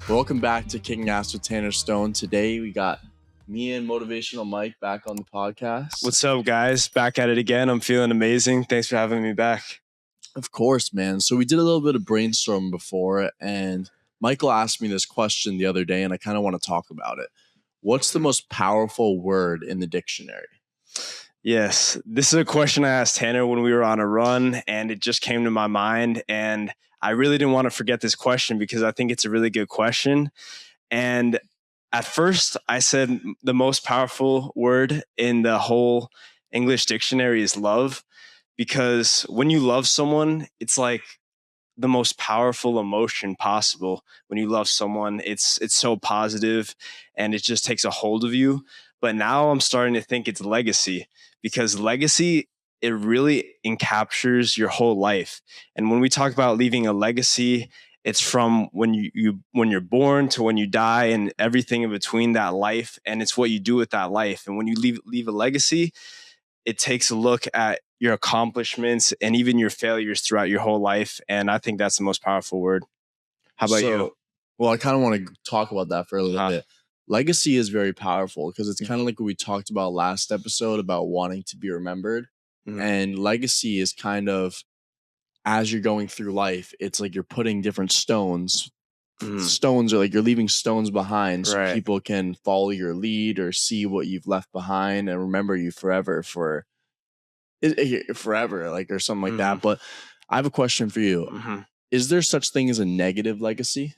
Welcome back to Kicking Ass with Tanner Stone. Today we got me and Motivational Mike back on the podcast. What's up, guys? Back at it again. I'm feeling amazing. Thanks for having me back. Of course, man. So we did a little bit of brainstorming before, and Michael asked me this question the other day, and I kind of want to talk about it. What's the most powerful word in the dictionary? Yes, this is a question I asked Tanner when we were on a run, and it just came to my mind. And I really didn't want to forget this question because I think it's a really good question. And at first, I said the most powerful word in the whole English dictionary is love, because when you love someone, it's like the most powerful emotion possible. When you love someone, it's so positive and it just takes a hold of you. But now I'm starting to think it's legacy, because legacy, it really encaptures your whole life. And when we talk about leaving a legacy, it's from when when you're born to when you die and everything in between that life, and it's what you do with that life. And when you leave a legacy, it takes a look at your accomplishments and even your failures throughout your whole life. And I think that's the most powerful word. How about you? Well, I kind of want to talk about that for a little bit. Legacy is very powerful because it's kind of like what we talked about last episode about wanting to be remembered. Mm-hmm. And legacy is kind of, as you're going through life, it's like you're putting different stones. Mm-hmm. Stones are like you're leaving stones behind so people can follow your lead or see what you've left behind and remember you forever like, or something like that. But I have a question for you. Mm-hmm. Is there such thing as a negative legacy?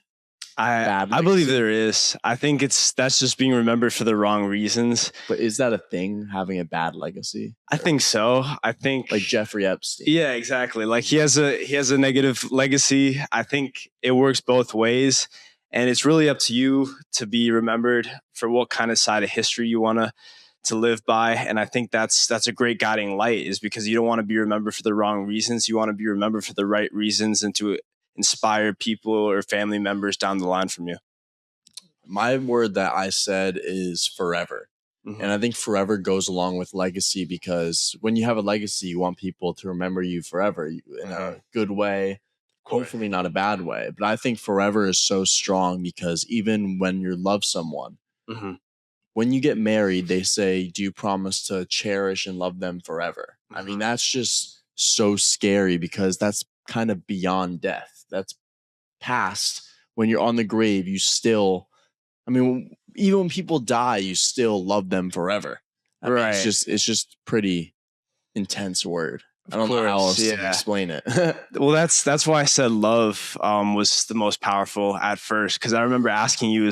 I believe there is. I think that's just being remembered for the wrong reasons. But is that a thing, having a bad legacy? I think so. I think like Jeffrey Epstein. Yeah, exactly. Like he has a negative legacy. I think it works both ways, and it's really up to you to be remembered for what kind of side of history you want to live by. And I think that's a great guiding light, is because you don't want to be remembered for the wrong reasons. You want to be remembered for the right reasons and to inspire people or family members down the line from you. My word that I said is forever. Mm-hmm. And I think forever goes along with legacy, because when you have a legacy, you want people to remember you forever in a good way, hopefully not a bad way. But I think forever is so strong because even when you love someone, when you get married, they say, do you promise to cherish and love them forever? I mean, that's just so scary because that's kind of beyond death. That's past. When you're on the grave, you still, I mean, even when people die, you still love them forever. I mean, it's just pretty intense word. I don't know how else to explain it. Well, that's why I said love was the most powerful at first, because I remember asking you,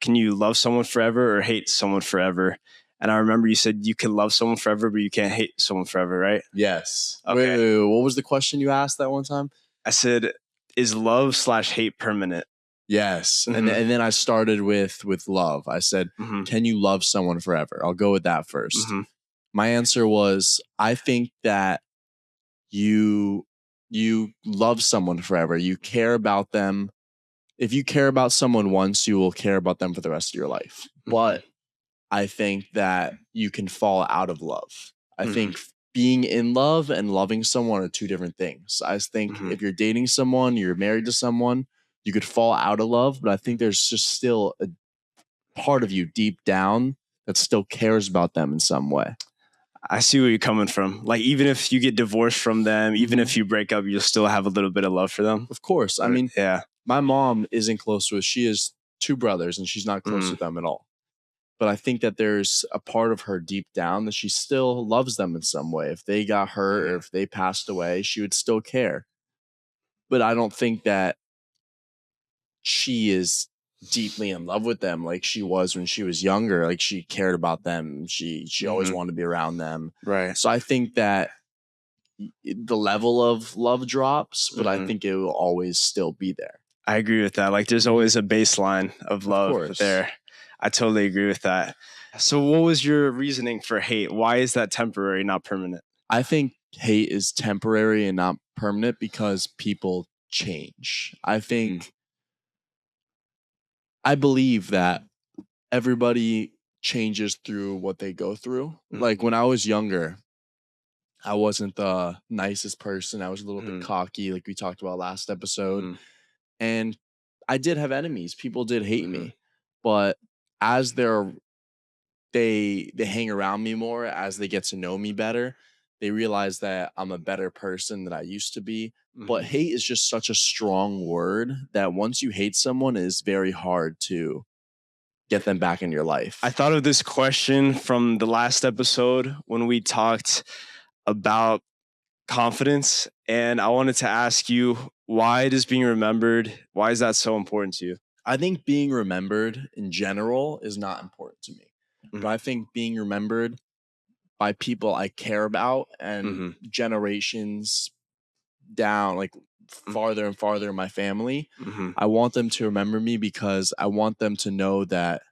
can you love someone forever or hate someone forever? And I remember you said you can love someone forever, but you can't hate someone forever, right? Yes. Okay. Wait, what was the question you asked that one time? I said, is love/hate permanent? Yes. Mm-hmm. And then I started with love. I said, can you love someone forever? I'll go with that first. Mm-hmm. My answer was, I think that you love someone forever. You care about them. If you care about someone once, you will care about them for the rest of your life. Mm-hmm. But I think that you can fall out of love. I think being in love and loving someone are two different things. I think if you're dating someone, you're married to someone, you could fall out of love, but I think there's just still a part of you deep down that still cares about them in some way. I see where you're coming from. Like, even if you get divorced from them, even if you break up, you'll still have a little bit of love for them. Of course. I mean, my mom isn't close with, she has two brothers and she's not close with them at all. But I think that there's a part of her deep down that she still loves them in some way. If they got hurt or if they passed away, she would still care. But I don't think that she is deeply in love with them like she was when she was younger. Like, she cared about them. She always wanted to be around them. Right. So I think that the level of love drops, but I think it will always still be there. I agree with that. Like, there's always a baseline of love there. I totally agree with that. So what was your reasoning for hate? Why is that temporary, not permanent? I think hate is temporary and not permanent because people change. I believe that everybody changes through what they go through. Like, when I was younger, I wasn't the nicest person. I was a little bit cocky, like we talked about last episode. And I did have enemies. People did hate Mm-hmm. me, but as they hang around me more, as they get to know me better, they realize that I'm a better person than I used to be. But Mm-hmm. hate is just such a strong word that once you hate someone, it is very hard to get them back in your I life. thought of this question from the last episode when we talked about confidence, and I wanted to ask you, why does being remembered, why is that so important to you? I think being remembered in general is not important to me, but I Mm-hmm. think being remembered by people I care about and Mm-hmm. generations down, like farther and farther in my family, Mm-hmm. I want them to remember me because I want them to know that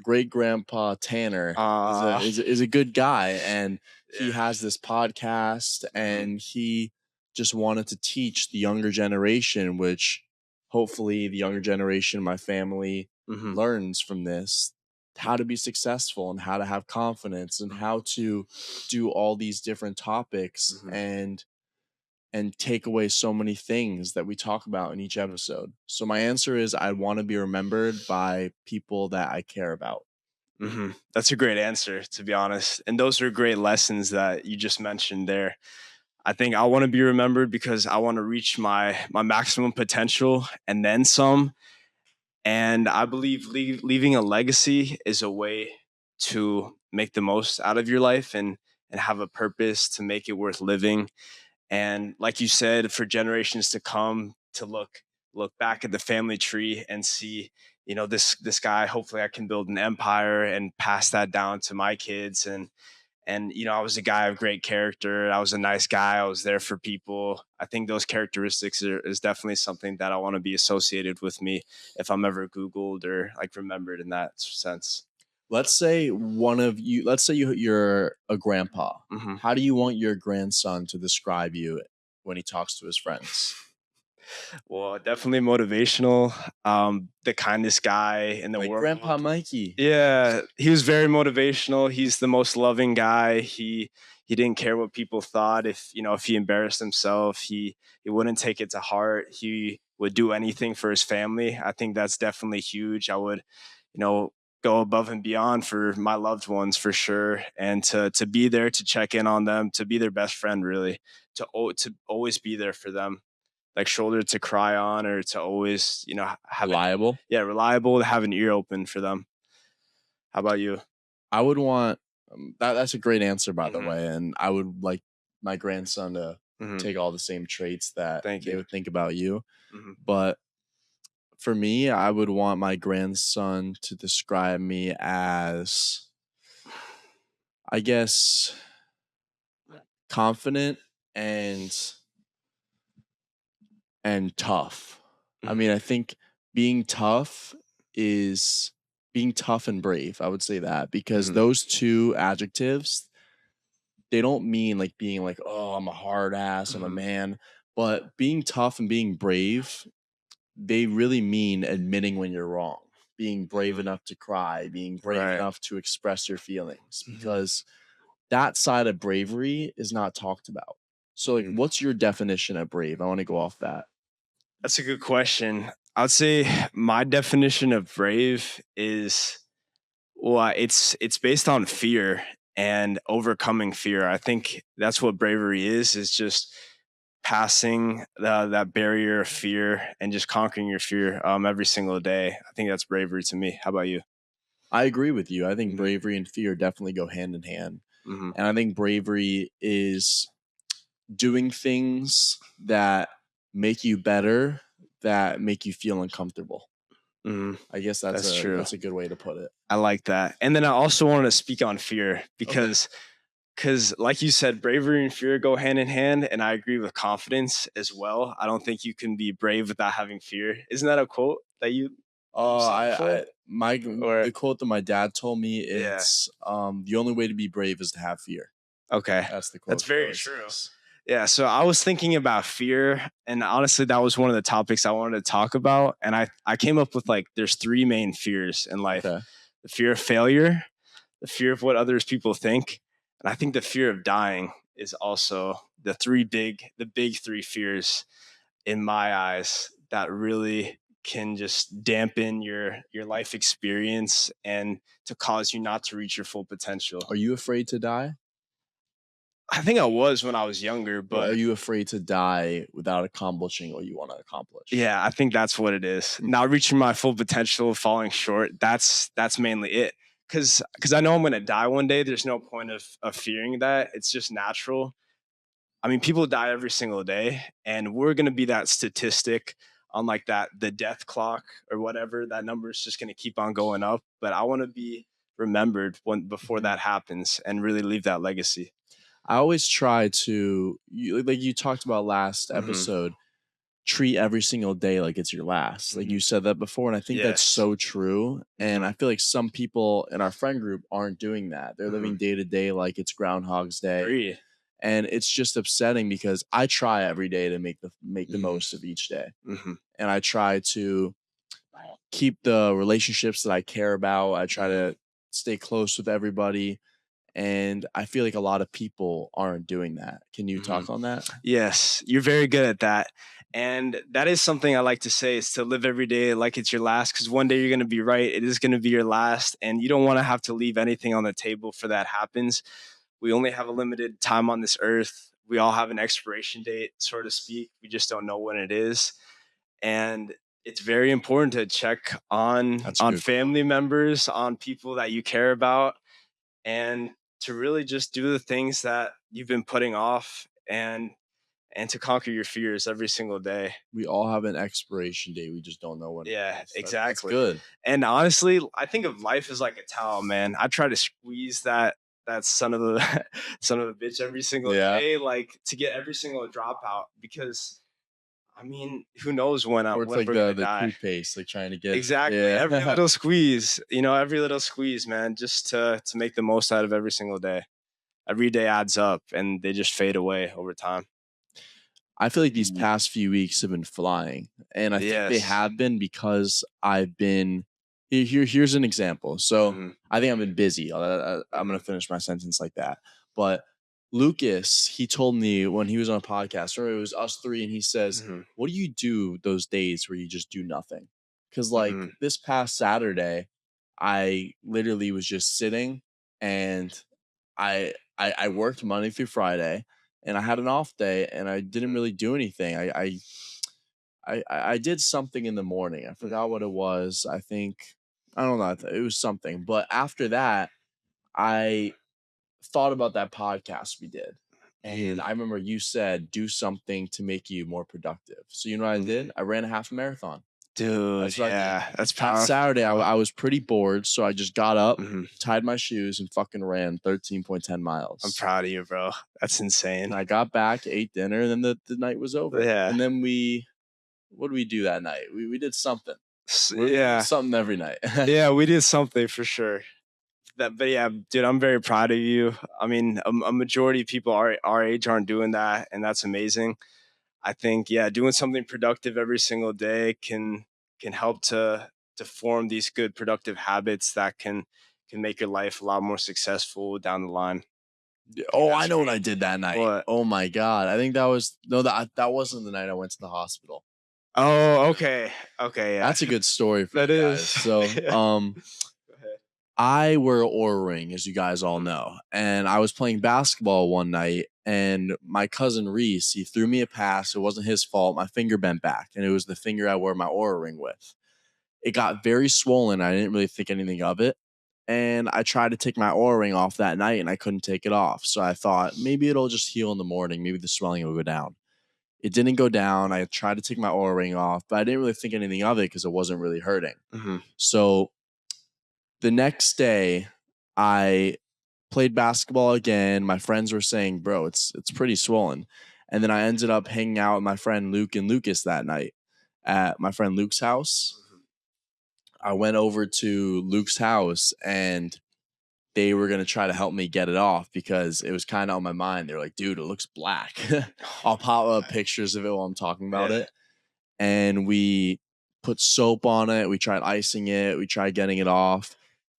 great grandpa Tanner Uh, is a good guy, and he yeah. has this podcast, Mm-hmm. and he just wanted to teach the younger generation, which hopefully the younger generation, my family, Mm-hmm. learns from this, how to be successful and how to have confidence and how to do all these different topics Mm-hmm. and take away so many things that we talk about in each episode. So my answer is I want to be remembered by people that I care about. Mm-hmm. That's a great answer, to be honest. And those are great lessons that you just mentioned there. I think I want to be remembered because I want to reach my maximum potential and then some. And I believe leaving a legacy is a way to make the most out of your life and have a purpose to make it worth living. And like you said, for generations to come, to look back at the family tree and see, this guy, hopefully I can build an empire and pass that down to my kids. And I was a guy of great character. I was a nice guy. I was there for people. I think those characteristics is definitely something that I want to be associated with me if I'm ever Googled or like remembered in that sense. Let's say you're a grandpa. Mm-hmm. How do you want your grandson to describe you when he talks to his friends? Well, definitely motivational. The kindest guy in the Like world. Grandpa Mikey. Yeah, he was very motivational. He's the most loving guy. He didn't care what people thought. If he embarrassed himself, he wouldn't take it to heart. He would do anything for his family. I think that's definitely huge. I would, you know, go above and beyond for my loved ones for sure, and to be there to check in on them, to be their best friend, really, to always be there for them, like shoulder to cry on, or to always have an Reliable. yeah reliable, to have an ear open for them. How about you? I would want that's a great answer, by the Mhm, way, and I would like my grandson to mhm. take all the same traits that Thank they you. would think about you. Mhm, But for me, I would want my grandson to describe me as, I guess, confident and tough. I mhm, mean, I think being tough is being tough and brave. I would say that because mhm, those two adjectives, they don't mean like being like, oh, I'm a hard ass, I'm a mhm, man. But being tough and being brave, they really mean admitting when you're wrong, being brave mhm. enough to cry, being brave Right. enough to express your feelings, Mhm, because that side of bravery is not talked about. So, like, mhm. what's your definition of brave? I want to go off that. That's a good question. I'd say my definition of brave is, well, it's based on fear and overcoming fear. I think that's what bravery is just passing that barrier of fear and just conquering your fear every single day. I think that's bravery to me. How about you? I agree with you. I think Mhm, bravery and fear definitely go hand in hand. mhm, And I think bravery is doing things that make you better, that make you feel uncomfortable. mhm. I guess That's true. that's a good way to put it. I like that. And then I also wanted to speak on fear Okay. because like you said, bravery and fear go hand in hand, and I agree with confidence as well. I don't think you can be brave without having fear. Isn't that a quote that you've seen before? I my Or the quote that my dad told me, yeah, it's the only way to be brave is to have fear. okay. That's the That's quote he very always true. says. Yeah, so I was thinking about fear, and honestly that was one of the topics I wanted to talk about, and I came up with, like, there's three main fears in life. Okay. The fear of failure, the fear of what others people think, and I think the fear of dying is also the big three fears in my eyes that really can just dampen your life experience and to cause you not to reach your full potential. Are you afraid to die? I think I was when I was younger, Or but are you afraid to die without accomplishing what you want to accomplish? yeah, I think that's what it is. Not reaching my full potential, falling short. That's mainly it. Because I know I'm gonna die one day. There's no point of fearing that. It's just natural. I mean, people die every single day, and we're gonna be that statistic on like that the death clock or whatever. That number is just gonna keep on going up. But I want to be remembered before that happens and really leave that legacy. I always try to, like you talked about last episode, treat every single day like it's your last. Like you said that before, and I think that's Yes. so true. And I feel like some people in our friend group aren't doing that. They're living day to day like it's Groundhog's Day. Agree. And it's just upsetting because I try every day to make the most of each day. And I try to keep the relationships that I care about. I try to stay close with everybody. And I feel like a lot of people aren't doing that. Can you talk on that? Yes, you're very good at that. And that is something I like to say is to live every day like it's your last, because one day you're going to be right. It is going to be your last. And you don't want to have to leave anything on the table for that happens. We only have a limited time on this earth. We all have an expiration date, so to speak. We just don't know when it is. And it's very important to check on family members, on people that you care about, and to really just do the things that you've been putting off and to conquer your fears every single day. We all have an expiration date. We just don't know when. Yeah, exactly. That's good. And honestly, I think of life as like a towel, man. I try to squeeze that son of a son of a bitch every single day, like to get every single drop out, because I mean, who knows when Or it's when like we're gonna the die. toothpaste, like trying to get Exactly. Every little squeeze, every little squeeze, man, just to make the most out of every single day. Every day adds up, and they just fade away over time. I feel like these past few weeks have been flying, and I think they have been because I've been here's an example. So I think I've been busy. I'm going to finish my sentence like that. But Lucas, he told me when he was on a podcast, or it was us three, and he says, what do you do those days where you just do nothing? Because like this past Saturday, I literally was just sitting, and I worked Monday through Friday, and I had an off day, and I didn't really do anything. I did something in the morning. I forgot what it was. I think, I don't know. It was something. But after that, I thought about that podcast we did. And I remember you said, do something to make you more productive. So you know what I did? I ran a half marathon. Dude, that's powerful. Saturday, I was pretty bored, so I just got up, tied my shoes, and fucking ran 13.10 miles. I'm proud of you, bro. That's insane. And I got back, ate dinner, and then the night was over. Yeah. And then what did we do that night? We did something. Something every night. Yeah, we did something for sure. But yeah, dude, I'm very proud of you. I mean, a majority of people our age aren't doing that, and that's amazing. I think, doing something productive every single day can help to form these good productive habits that can make your life a lot more successful down the line. Oh, I know what I did that night. What? Oh my God. I think that wasn't the night I went to the hospital. Oh, okay. Okay, yeah. That's a good story for that you is. guys. So, I wear an Oura ring, as you guys all know, and I was playing basketball one night, and my cousin Reese, he threw me a pass. It wasn't his fault. My finger bent back, and it was the finger I wear my Oura ring with. It got very swollen. I didn't really think anything of it, and I tried to take my Oura ring off that night, and I couldn't take it off. So I thought maybe it'll just heal in the morning. Maybe the swelling will go down. It didn't go down. I tried to take my Oura ring off, but I didn't really think anything of it because it wasn't really hurting. So the next day, I played basketball again. My friends were saying, bro, it's pretty swollen. And then I ended up hanging out with my friend Luke and Lucas that night at my friend Luke's house. I went over to Luke's house, and they were going to try to help me get it off because it was kind of on my mind. They're like, dude, it looks black. I'll pop up pictures of it while I'm talking about it. And we put soap on it. We tried icing it. We tried getting it off.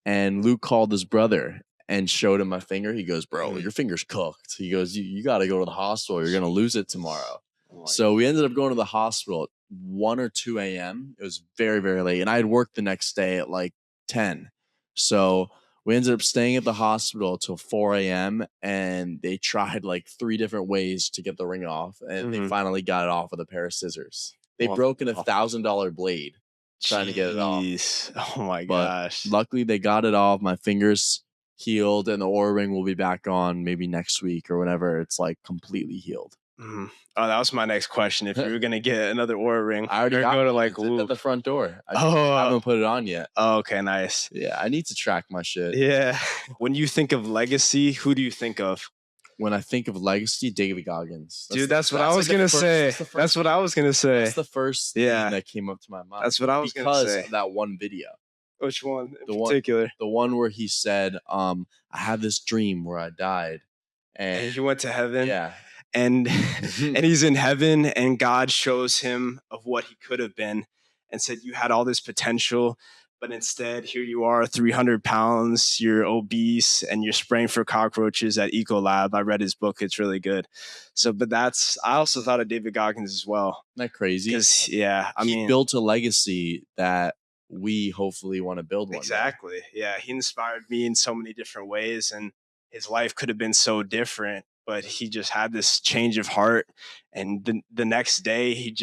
And Luke called his brother and showed him my finger. He goes, bro, your finger's cooked. He goes, you got to go to the hospital. You're going to lose it tomorrow. So we ended up going to the hospital. 1 or 2 a.m. It was very, very late. And I had worked the next day at like 10. So we ended up staying at the hospital till 4 a.m. and they tried like 3 different ways to get the ring off. And they finally got it off with a pair of scissors. They Well, broke in $1,000 blade trying to get it off. jeez. Oh my But gosh. luckily they got it off. My fingers healed and the Oura ring will be back on maybe next week or whenever it's like completely healed. Oh, that was my next question. If you were gonna get another Oura ring, I already you're got going to it. like It's at the front door. I oh, haven't put it on yet. oh, okay, nice. Yeah, I need to track my shit. Yeah. When you think of legacy, who do you think of? When I think of legacy, David Goggins. Dude, that's what I was gonna say. That's what I was gonna say. That's the first Yeah. thing that came up to my mind. That's what I was gonna because say. of that one video. Which one in The one- particular? The one where he said, I had this dream where I died. And And he went to heaven. yeah. And and he's in heaven, and God shows him of what he could have been and said, you had all this potential, but instead here you are, 300 pounds, you're obese, and you're spraying for cockroaches at Ecolab. I read his book. It's really good. So, but I also thought of David Goggins as well. Isn't that crazy? Because, yeah, I he mean, built a legacy that we hopefully want to build one day. exactly. Yeah, he inspired me in so many different ways, and his life could have been so different, but he just had this change of heart. And the next day, he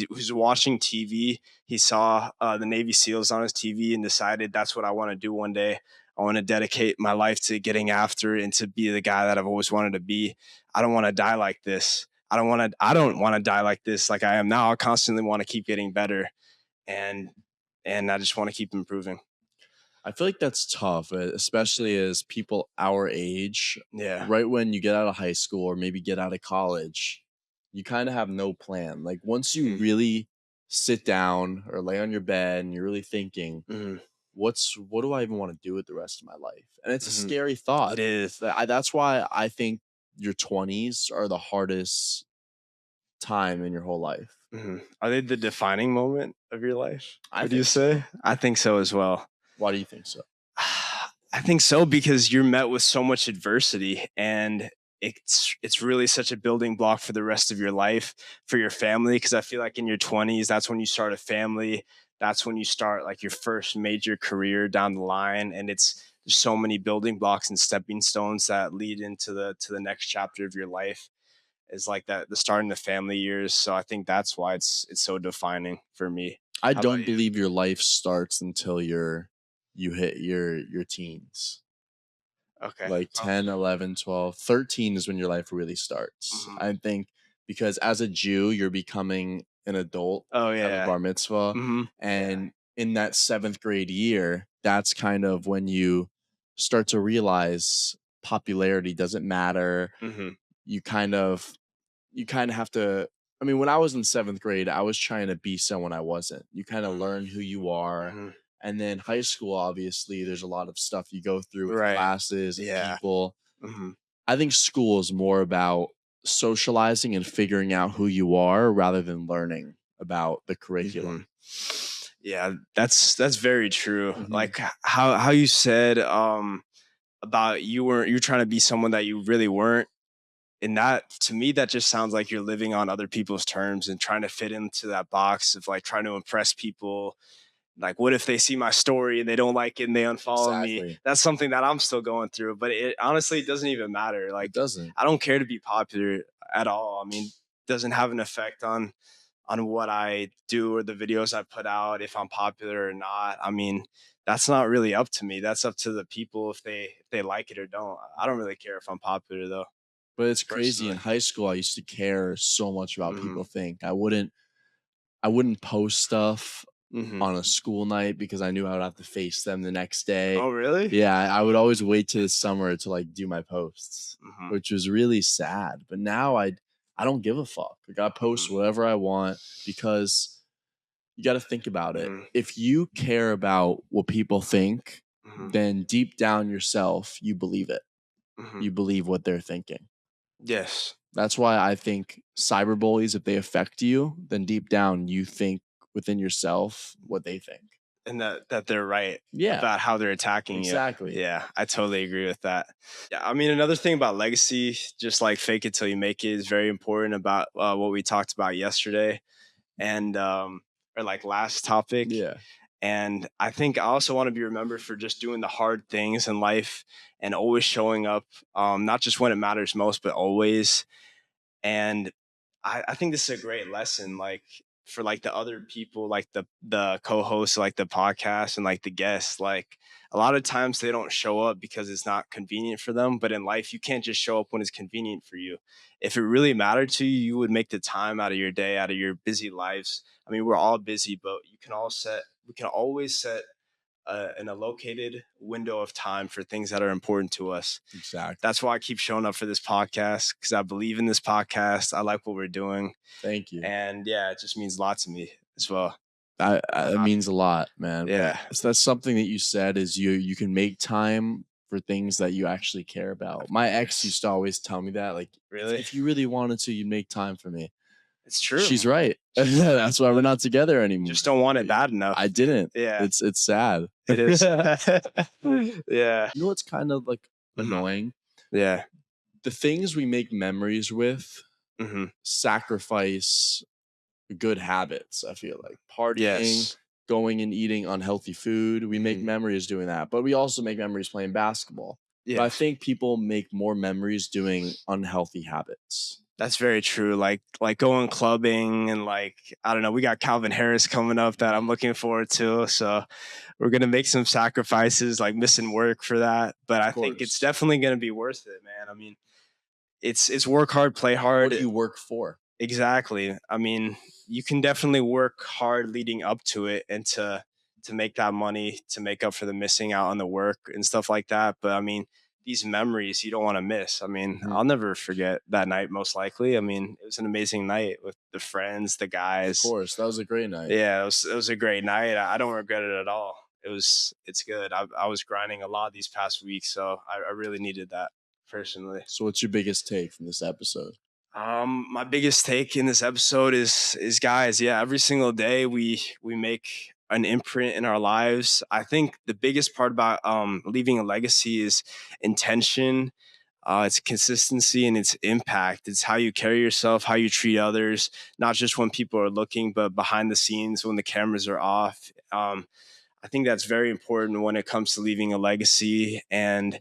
was watching TV. He saw the Navy SEALs on his TV and decided that's what I want to do one day. I want to dedicate my life to getting after it and to be the guy that I've always wanted to be. I don't want to die like this. I don't want to die like this, like I am now. I constantly want to keep getting better. And I just want to keep improving. I feel like that's tough, especially as people our age. Yeah. Right when you get out of high school or maybe get out of college, you kind of have no plan. Like once you really sit down or lay on your bed and you're really thinking, what do I even want to do with the rest of my life? And it's a scary thought. It is. That's why I think your 20s are the hardest time in your whole life. Are they the defining moment of your life? I Would you say? I think so as well. Why do you think so? I think so because you're met with so much adversity, and it's really such a building block for the rest of your life, for your family. Because I feel like in your 20s, that's when you start a family. That's when you start like your first major career down the line, and there's so many building blocks and stepping stones that lead into the next chapter of your life. Is like that the start in the family years. So I think that's why it's so defining for me. I don't believe your life starts until you hit your teens. Okay. Like 10, 11, 12, 13 is when your life really starts. I think because as a Jew, you're becoming an adult. Oh have yeah. a bar mitzvah. And in that 7th grade year, that's kind of when you start to realize popularity doesn't matter. You kind of have to. I mean, when I was in 7th grade, I was trying to be someone I wasn't. You kind of learn who you are. And then high school, obviously, there's a lot of stuff you go through with classes and people. I think school is more about socializing and figuring out who you are rather than learning about the curriculum. Yeah, that's very true. Like how you said about you're trying to be someone that you really weren't. And that, to me, that just sounds like you're living on other people's terms and trying to fit into that box of like trying to impress people. Like, what if they see my story and they don't like it and they unfollow me? That's something that I'm still going through. But it honestly doesn't even matter. Like, it doesn't. I don't care to be popular at all. I mean, it doesn't have an effect on what I do or the videos I put out, if I'm popular or not. I mean, that's not really up to me. That's up to the people if they like it or don't. I don't really care if I'm popular though. But it's crazy. In high school, I used to care so much about people think. I wouldn't post stuff on a school night because I knew I would have to face them the next day. Oh, really? Yeah, I would always wait till the summer to like do my posts, which was really sad. But now I don't give a fuck. Like I post whatever I want because you got to think about it. If you care about what people think, then deep down yourself, you believe it. You believe what they're thinking. Yes. That's why I think cyberbullies, if they affect you, then deep down you think within yourself what they think. And that they're right about how they're attacking you. Exactly. Yeah, I totally agree with that. Yeah, I mean, another thing about legacy, just like fake it till you make it, is very important about what we talked about yesterday. and or like last topic. Yeah, And I think I also want to be remembered for just doing the hard things in life and always showing up, not just when it matters most, but always. And I think this is a great lesson, like for like the other people, like the co-hosts, like the podcast and like the guests, like a lot of times they don't show up because it's not convenient for them. But in life, you can't just show up when it's convenient for you. If it really mattered to you, you would make the time out of your day, out of your busy lives. I mean, we're all busy, but we can always set an allocated window of time for things that are important to us. exactly. That's why I keep showing up for this podcast, because I believe in this podcast. I like what we're doing. Thank you. And yeah, it just means a lot to me as well. It means a lot, man. Yeah. So that's something that you said is you can make time for things that you actually care about. My ex used to always tell me that, like, Really? if you really wanted to, you'd make time for me. It's true. She's right. That's why we're not together anymore. Just don't want it bad enough. I didn't. Yeah. It's sad. It is. Yeah. You know what's kind of like annoying? Yeah. The things we make memories with sacrifice good habits. I feel like partying, going and eating unhealthy food. We make memories doing that, but we also make memories playing basketball. Yeah. But I think people make more memories doing unhealthy habits. That's very true. Like going clubbing and like, I don't know, we got Calvin Harris coming up that I'm looking forward to. So we're going to make some sacrifices, like missing work for that. But I think it's definitely going to be worth it, man. I mean, it's work hard, play hard. What do you work for? Exactly. I mean, you can definitely work hard leading up to it and to make that money, to make up for the missing out on the work and stuff like that. But I mean, these memories you don't want to miss. I mean, I'll never forget that night, most likely. I mean, it was an amazing night with the friends, the guys. Of course, that was a great night. Yeah, it was a great night. I don't regret it at all. It's good. I was grinding a lot these past weeks, so I really needed that personally. So what's your biggest take from this episode? My biggest take in this episode is guys, yeah, every single day we make an imprint in our lives. I think the biggest part about leaving a legacy is intention, it's consistency, and its impact. It's how you carry yourself, how you treat others, not just when people are looking, but behind the scenes when the cameras are off. I think that's very important when it comes to leaving a legacy, and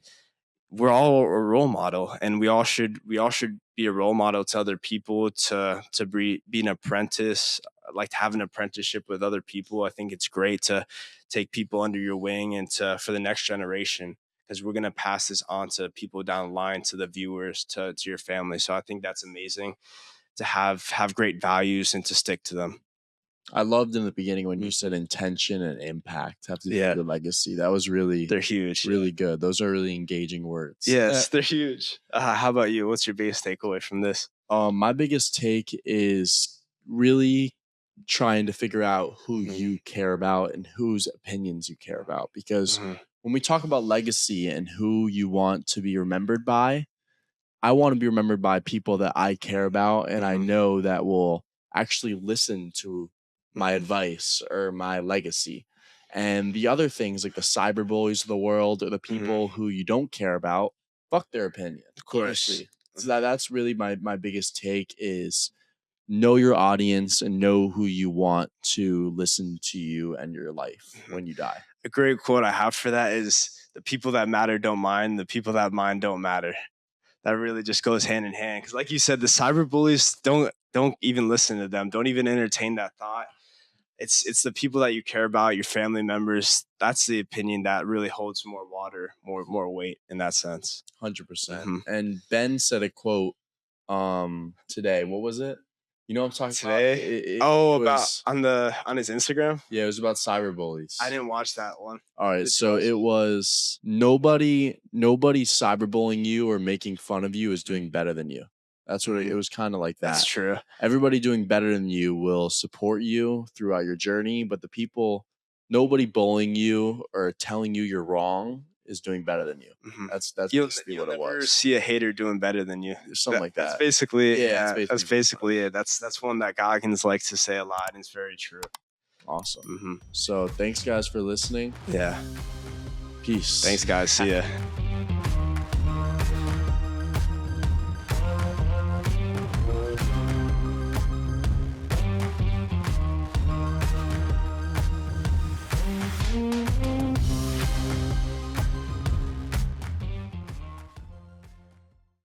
we're all a role model, and we all should be a role model to other people, to be an apprentice, like to have an apprenticeship with other people. I think it's great to take people under your wing and for the next generation, because we're going to pass this on to people down the line, to the viewers, to your family. So I think that's amazing to have great values and to stick to them. I loved in the beginning when you said intention and impact have to do with legacy. That was they're huge, really good. Those are really engaging words. Yes, they're huge. How about you? What's your biggest takeaway from this? My biggest take is really trying to figure out who you care about and whose opinions you care about. Because when we talk about legacy and who you want to be remembered by, I want to be remembered by people that I care about and I know that will actually listen to my advice or my legacy. And the other things, like the cyberbullies of the world or the people who you don't care about, fuck their opinion. Of course. Honestly. So that's really my biggest take is know your audience and know who you want to listen to you and your life when you die. A great quote I have for that is, the people that matter don't mind, the people that mind don't matter. That really just goes hand in hand. Because like you said, the cyberbullies, don't even listen to them. Don't even entertain that thought. It's the people that you care about, your family members. That's the opinion that really holds more water, more weight in that sense. 100%. And Ben said a quote today. What was it? You know what I'm talking today? About on his Instagram? Yeah, it was about cyberbullies. I didn't watch that one. All right, so it was nobody cyberbullying you or making fun of you is doing better than you. That's what it was, kind of like that. That's true. Everybody doing better than you will support you throughout your journey, but nobody bullying you or telling you you're wrong is doing better than you. That's basically what it was. You'll never see a hater doing better than you. Something like that. That's basically it. Yeah, that's basically it. That's one that Goggins likes to say a lot, and it's very true. Awesome. So thanks, guys, for listening. Yeah. Peace. Thanks, guys. See ya.